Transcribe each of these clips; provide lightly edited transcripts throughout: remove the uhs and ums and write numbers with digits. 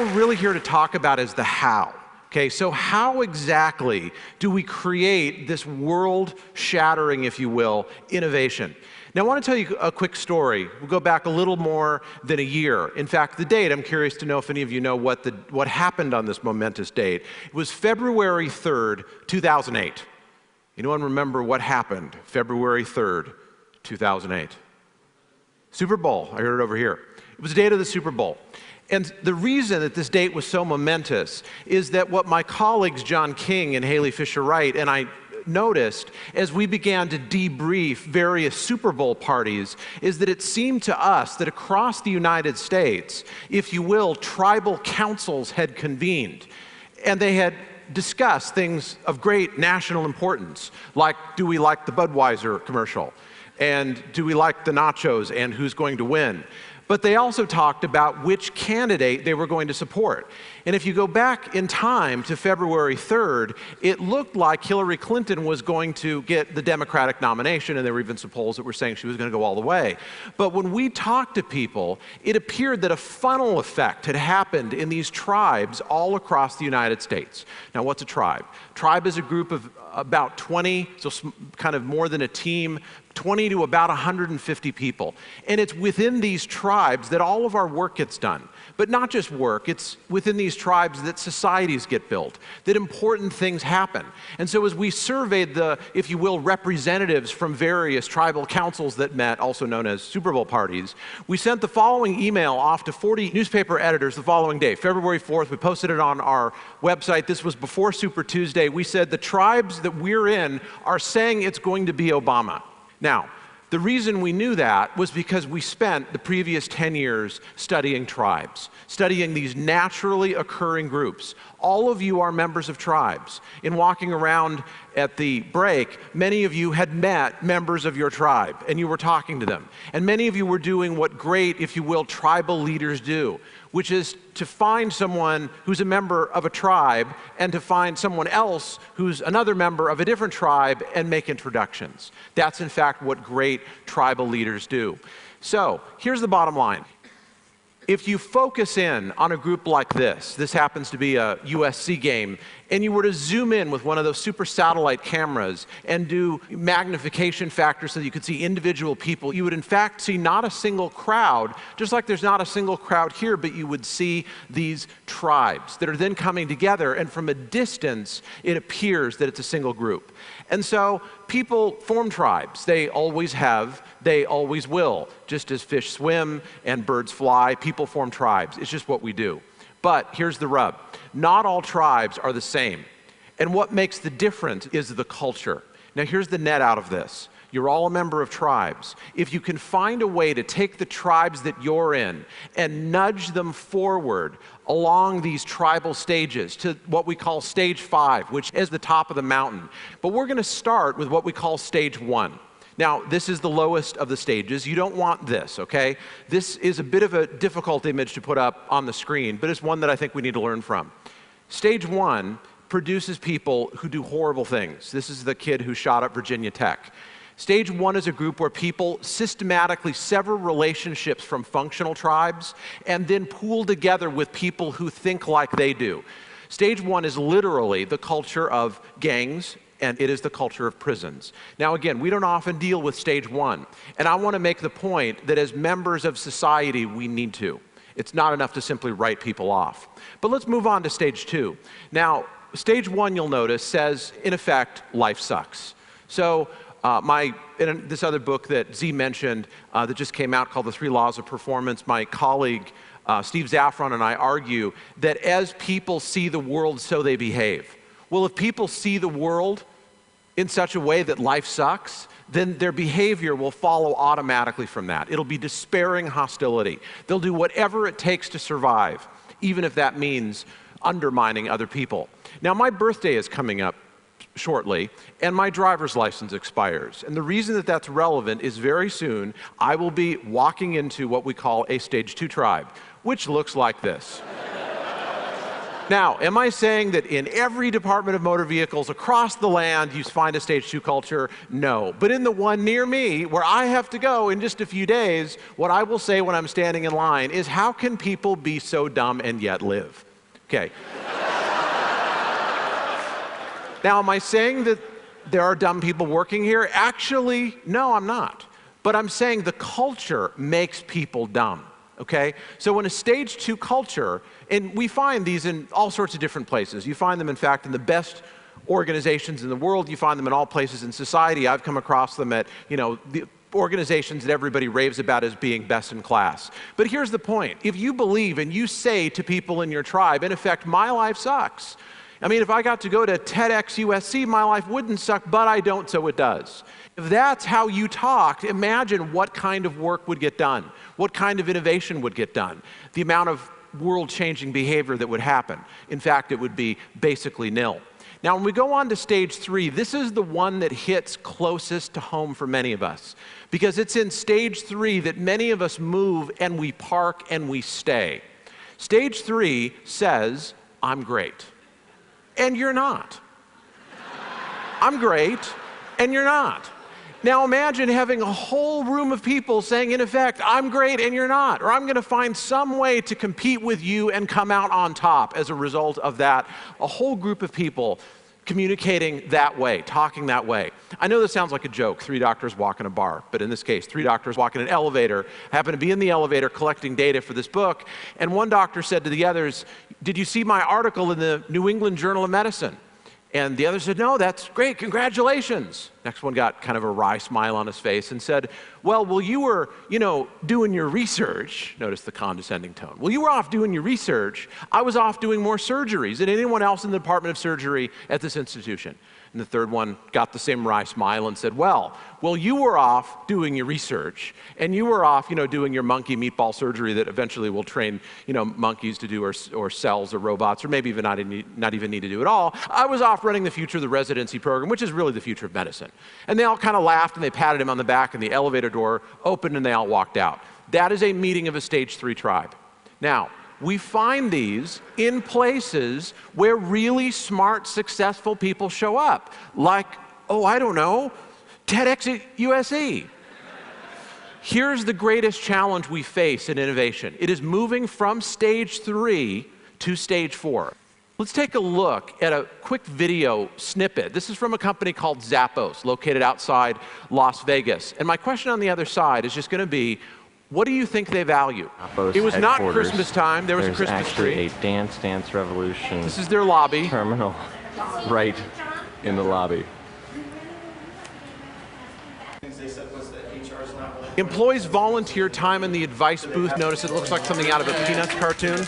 we're really here to talk about is the how. Okay, so how exactly do we create this world-shattering, if you will, innovation? Now, I want to tell you a quick story. We'll go back a little more than a year. In fact, the date, I'm curious to know if any of you know what happened on this momentous date. It was February 3rd, 2008. Anyone remember what happened February 3rd, 2008? Super Bowl. I heard it over here. It was the date of the Super Bowl. And the reason that this date was so momentous is that what my colleagues John King and Haley Fisher-Wright and I noticed as we began to debrief various Super Bowl parties is that it seemed to us that across the United States, if you will, tribal councils had convened. And they had discussed things of great national importance, like, do we like the Budweiser commercial? And do we like the nachos and who's going to win? But they also talked about which candidate they were going to support. And if you go back in time to February 3rd, it looked like Hillary Clinton was going to get the Democratic nomination, and there were even some polls that were saying she was going to go all the way. But when we talked to people, it appeared that a funnel effect had happened in these tribes all across the United States. Now, what's a tribe? Tribe is a group of about 20, so kind of more than a team, 20 to about 150 people. And it's within these tribes that all of our work gets done. But not just work, it's within these tribes that societies get built, that important things happen. And so as we surveyed the, if you will, representatives from various tribal councils that met, also known as Super Bowl parties, we sent the following email off to 40 newspaper editors the following day, February 4th. We posted it on our website. This was before Super Tuesday. We said the tribes that we're in are saying it's going to be Obama. Now, the reason we knew that was because we spent the previous 10 years studying tribes, studying these naturally occurring groups. All of you are members of tribes. In walking around at the break, many of you had met members of your tribe, and you were talking to them. And many of you were doing what great, if you will, tribal leaders do, which is to find someone who's a member of a tribe and to find someone else who's another member of a different tribe and make introductions. That's, in fact, what great tribal leaders do. So, here's the bottom line. If you focus in on a group like this happens to be a USC game, and you were to zoom in with one of those super satellite cameras and do magnification factors so that you could see individual people, you would in fact see not a single crowd, just like there's not a single crowd here, but you would see these tribes that are then coming together, and from a distance, it appears that it's a single group. And so people form tribes. They always have, they always will. Just as fish swim and birds fly, people form tribes. It's just what we do. But here's the rub. Not all tribes are the same. And what makes the difference is the culture. Now here's the net out of this. You're all a member of tribes. If you can find a way to take the tribes that you're in and nudge them forward along these tribal stages to what we call stage 5, which is the top of the mountain. But we're going to start with what we call stage 1. Now, this is the lowest of the stages. You don't want this, okay? This is a bit of a difficult image to put up on the screen, but it's one that I think we need to learn from. Stage 1 produces people who do horrible things. This is the kid who shot up Virginia Tech. Stage 1 is a group where people systematically sever relationships from functional tribes and then pool together with people who think like they do. Stage 1 is literally the culture of gangs, and it is the culture of prisons. Now again, we don't often deal with stage 1, and I want to make the point that as members of society, we need to. It's not enough to simply write people off. But let's move on to stage 2. Now, stage 1, you'll notice, says, in effect, life sucks. So, in this other book that Z mentioned that just came out called The 3 Laws of Performance, my colleague Steve Zaffron and I argue that as people see the world, so they behave. Well, if people see the world in such a way that life sucks, then their behavior will follow automatically from that. It'll be despairing hostility. They'll do whatever it takes to survive, even if that means undermining other people. Now, my birthday is coming up shortly, and my driver's license expires. And the reason that that's relevant is very soon, I will be walking into what we call a stage 2 tribe, which looks like this. Now, am I saying that in every department of motor vehicles across the land you find a stage 2 culture? No. But in the one near me, where I have to go in just a few days, what I will say when I'm standing in line is, how can people be so dumb and yet live? Okay. Now, am I saying that there are dumb people working here? Actually, no, I'm not. But I'm saying the culture makes people dumb. Okay? So in a stage 2 culture, and we find these in all sorts of different places. You find them, in fact, in the best organizations in the world. You find them in all places in society. I've come across them at, the organizations that everybody raves about as being best in class. But here's the point. If you believe and you say to people in your tribe, in effect, my life sucks. I mean, if I got to go to TEDx USC, my life wouldn't suck, but I don't, so it does. If that's how you talked, imagine what kind of work would get done, what kind of innovation would get done, the amount of world-changing behavior that would happen. In fact, it would be basically nil. Now, when we go on to stage 3, this is the one that hits closest to home for many of us, because it's in stage 3 that many of us move and we park and we stay. Stage 3 says, I'm great. And you're not. I'm great, and you're not. Now imagine having a whole room of people saying, in effect, I'm great and you're not, or I'm going to find some way to compete with you and come out on top as a result of that. A whole group of people communicating that way, talking that way. I know this sounds like a joke, 3 doctors walk in a bar, but in this case, 3 doctors walk in an elevator, happen to be in the elevator collecting data for this book, and one doctor said to the others, did you see my article in the New England Journal of Medicine? And the other said, no, that's great, congratulations. Next one got kind of a wry smile on his face and said, well, you were, doing your research. Notice the condescending tone. Well, you were off doing your research. I was off doing more surgeries than anyone else in the Department of Surgery at this institution. And the third one got the same wry smile and said, well, you were off doing your research, and you were off, doing your monkey meatball surgery that eventually will train, monkeys to do, or cells or robots, or maybe even not even need to do it all. I was off running the future of the residency program, which is really the future of medicine. And they all kind of laughed, and they patted him on the back, and the elevator door opened, and they all walked out. That is a meeting of a stage 3 tribe. Now, we find these in places where really smart, successful people show up. Like, I don't know, TEDx at USC. Here's the greatest challenge we face in innovation. It is moving from stage 3 to stage 4. Let's take a look at a quick video snippet. This is from a company called Zappos, located outside Las Vegas. And my question on the other side is just going to be, what do you think they value? Zappos it was not headquarters. Christmas time. There was a Christmas tree. There's actually a Dance Revolution. This is their lobby. Terminal right in the lobby. Employees volunteer time in the advice booth. Notice it looks like something out of a Peanuts cartoon.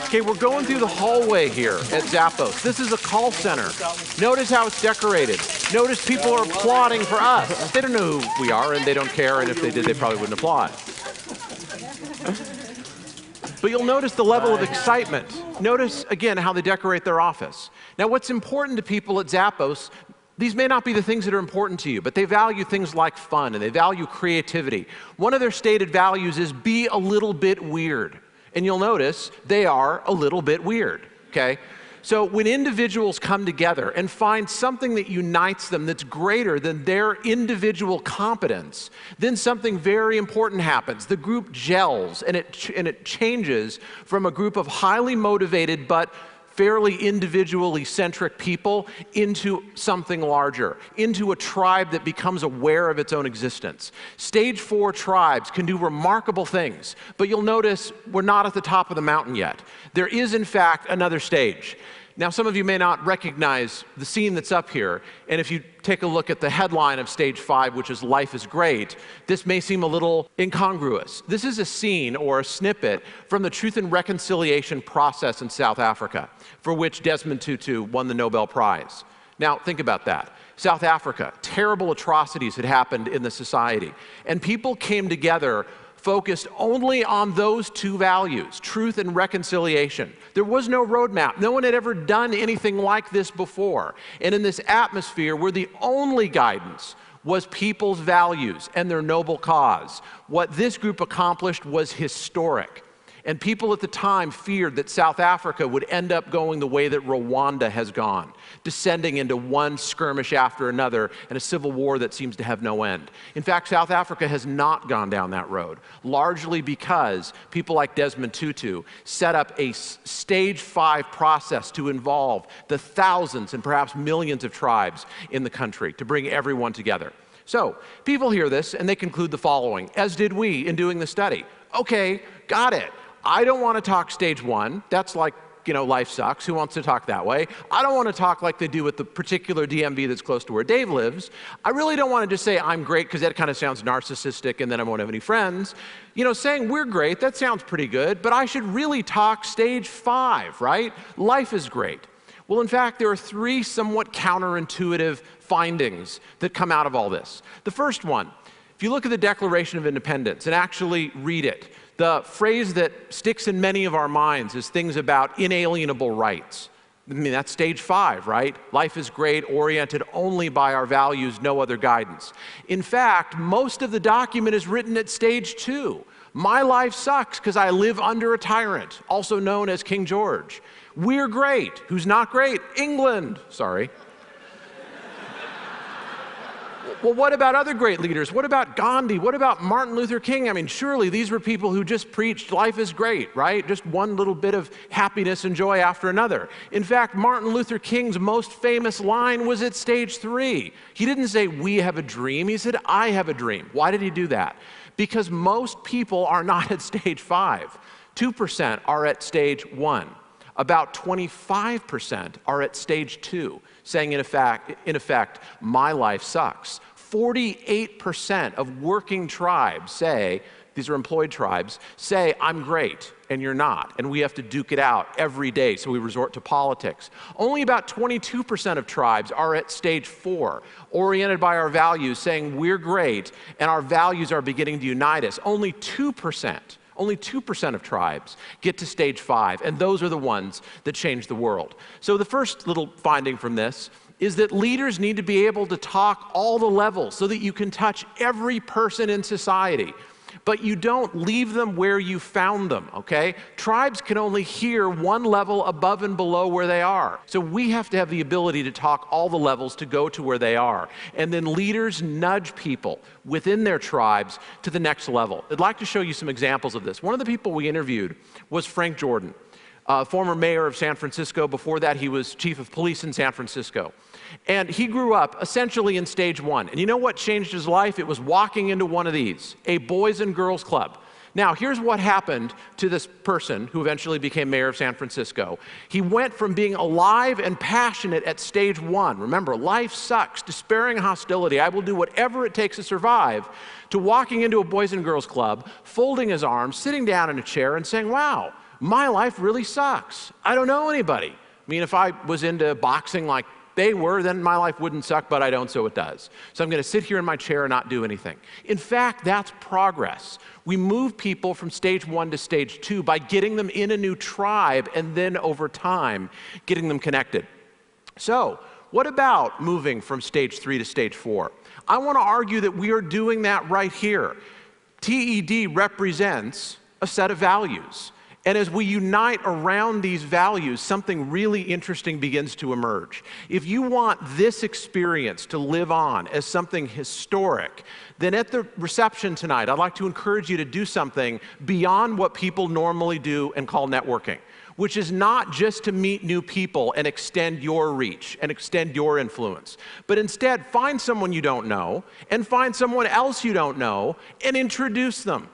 Okay, we're going through the hallway here at Zappos. This is a call center. Notice how it's decorated. Notice people are applauding for us. They don't know who we are, and they don't care, and if they did, they probably wouldn't applaud. But you'll notice the level of excitement. Notice, again, how they decorate their office. Now, what's important to people at Zappos, these may not be the things that are important to you, but they value things like fun, and they value creativity. One of their stated values is be a little bit weird. And you'll notice they are a little bit weird, okay? So when individuals come together and find something that unites them that's greater than their individual competence, then something very important happens. The group gels, and it changes from a group of highly motivated but fairly individually centric people into something larger, into a tribe that becomes aware of its own existence. Stage 4 tribes can do remarkable things, but you'll notice we're not at the top of the mountain yet. There is, in fact, another stage. Now, some of you may not recognize the scene that's up here, and if you take a look at the headline of stage 5, which is Life is Great, this may seem a little incongruous. This is a scene or a snippet from the Truth and Reconciliation process in South Africa, for which Desmond Tutu won the Nobel Prize. Now, think about that. South Africa, terrible atrocities had happened in the society, and people came together focused only on those 2 values, truth and reconciliation. There was no roadmap. No one had ever done anything like this before. And in this atmosphere where the only guidance was people's values and their noble cause, what this group accomplished was historic. And people at the time feared that South Africa would end up going the way that Rwanda has gone, descending into one skirmish after another and a civil war that seems to have no end. In fact, South Africa has not gone down that road, largely because people like Desmond Tutu set up a stage 5 process to involve the thousands and perhaps millions of tribes in the country to bring everyone together. So people hear this and they conclude the following, as did we in doing the study. Okay, got it. I don't want to talk stage 1. That's like, life sucks. Who wants to talk that way? I don't want to talk like they do with the particular DMV that's close to where Dave lives. I really don't want to just say I'm great because that kind of sounds narcissistic and then I won't have any friends. Saying we're great, that sounds pretty good, but I should really talk stage 5, right? Life is great. Well, in fact, there are 3 somewhat counterintuitive findings that come out of all this. The first one, if you look at the Declaration of Independence and actually read it, the phrase that sticks in many of our minds is things about inalienable rights. I mean, that's stage 5, right? Life is great, oriented only by our values, no other guidance. In fact, most of the document is written at stage 2. My life sucks because I live under a tyrant, also known as King George. We're great. Who's not great? England. Sorry. Well, what about other great leaders? What about Gandhi? What about Martin Luther King? I mean, surely these were people who just preached life is great, right? Just one little bit of happiness and joy after another. In fact, Martin Luther King's most famous line was at stage 3. He didn't say, we have a dream. He said, I have a dream. Why did he do that? Because most people are not at stage 5. 2% are at stage 1. About 25% are at stage 2, saying in effect, my life sucks. 48% of working tribes say, these are employed tribes, say, I'm great, and you're not, and we have to duke it out every day, so we resort to politics. Only about 22% of tribes are at stage 4, oriented by our values, saying we're great, and our values are beginning to unite us. Only 2% of tribes get to stage 5, and those are the ones that change the world. So the first little finding from this is that leaders need to be able to talk all the levels so that you can touch every person in society. But you don't leave them where you found them, okay? Tribes can only hear one level above and below where they are. So we have to have the ability to talk all the levels to go to where they are. And then leaders nudge people within their tribes to the next level. I'd like to show you some examples of this. One of the people we interviewed was Frank Jordan, former mayor of San Francisco. Before that, he was chief of police in San Francisco. And he grew up essentially in stage 1. And you know what changed his life? It was walking into one of these, a boys and girls club. Now, here's what happened to this person who eventually became mayor of San Francisco. He went from being alive and passionate at stage 1, remember, life sucks, despairing hostility, I will do whatever it takes to survive, to walking into a boys and girls club, folding his arms, sitting down in a chair and saying, wow, my life really sucks. I don't know anybody. I mean, if I was into boxing like they were, then my life wouldn't suck, but I don't, so it does. So I'm going to sit here in my chair and not do anything. In fact, that's progress. We move people from stage 1 to stage 2 by getting them in a new tribe and then over time, getting them connected. So what about moving from stage 3 to stage 4? I want to argue that we are doing that right here. TED represents a set of values. And as we unite around these values, something really interesting begins to emerge. If you want this experience to live on as something historic, then at the reception tonight, I'd like to encourage you to do something beyond what people normally do and call networking, which is not just to meet new people and extend your reach and extend your influence, but instead find someone you don't know and find someone else you don't know and introduce them.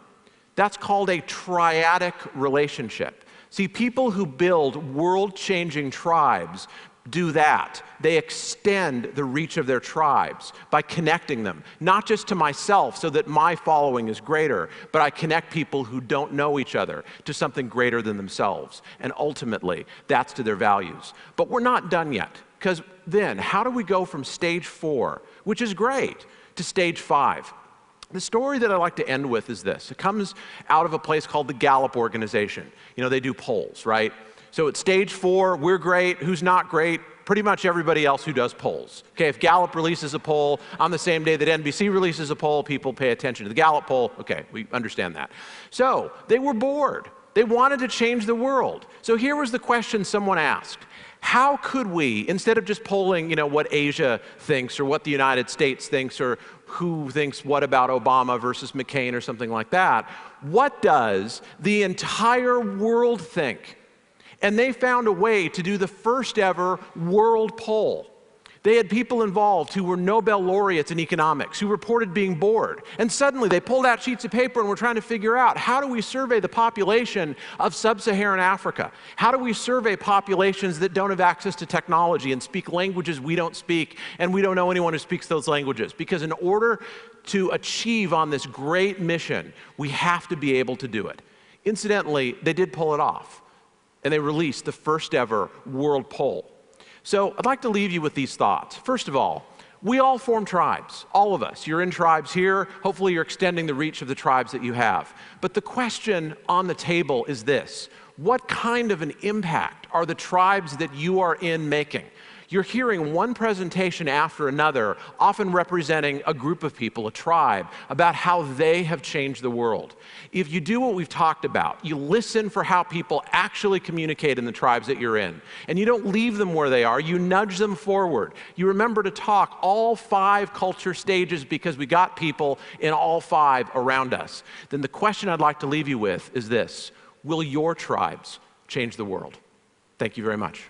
That's called a triadic relationship. See, people who build world-changing tribes do that. They extend the reach of their tribes by connecting them, not just to myself so that my following is greater, but I connect people who don't know each other to something greater than themselves. And ultimately, that's to their values. But we're not done yet, because then how do we go from stage 4, which is great, to stage 5? The story that I like to end with is this. It comes out of a place called the Gallup organization. You know, they do polls, right? So at stage 4, we're great. Who's not great? Pretty much everybody else who does polls. Okay, if Gallup releases a poll on the same day that NBC releases a poll, people pay attention to the Gallup poll. Okay, we understand that. So they were bored. They wanted to change the world. So here was the question someone asked. How could we, instead of just polling, what Asia thinks or what the United States thinks or who thinks what about Obama versus McCain or something like that, what does the entire world think? And they found a way to do the first ever world poll. They had people involved who were Nobel laureates in economics, who reported being bored. And suddenly they pulled out sheets of paper and were trying to figure out, how do we survey the population of sub-Saharan Africa? How do we survey populations that don't have access to technology and speak languages we don't speak, and we don't know anyone who speaks those languages? Because in order to achieve on this great mission, we have to be able to do it. Incidentally, they did pull it off, and they released the first ever world poll. So I'd like to leave you with these thoughts. First of all, we all form tribes, all of us. You're in tribes here. Hopefully you're extending the reach of the tribes that you have. But the question on the table is this: what kind of an impact are the tribes that you are in making? You're hearing one presentation after another, often representing a group of people, a tribe, about how they have changed the world. If you do what we've talked about, you listen for how people actually communicate in the tribes that you're in, and you don't leave them where they are, you nudge them forward. You remember to talk all 5 culture stages because we got people in all 5 around us. Then the question I'd like to leave you with is this: will your tribes change the world? Thank you very much.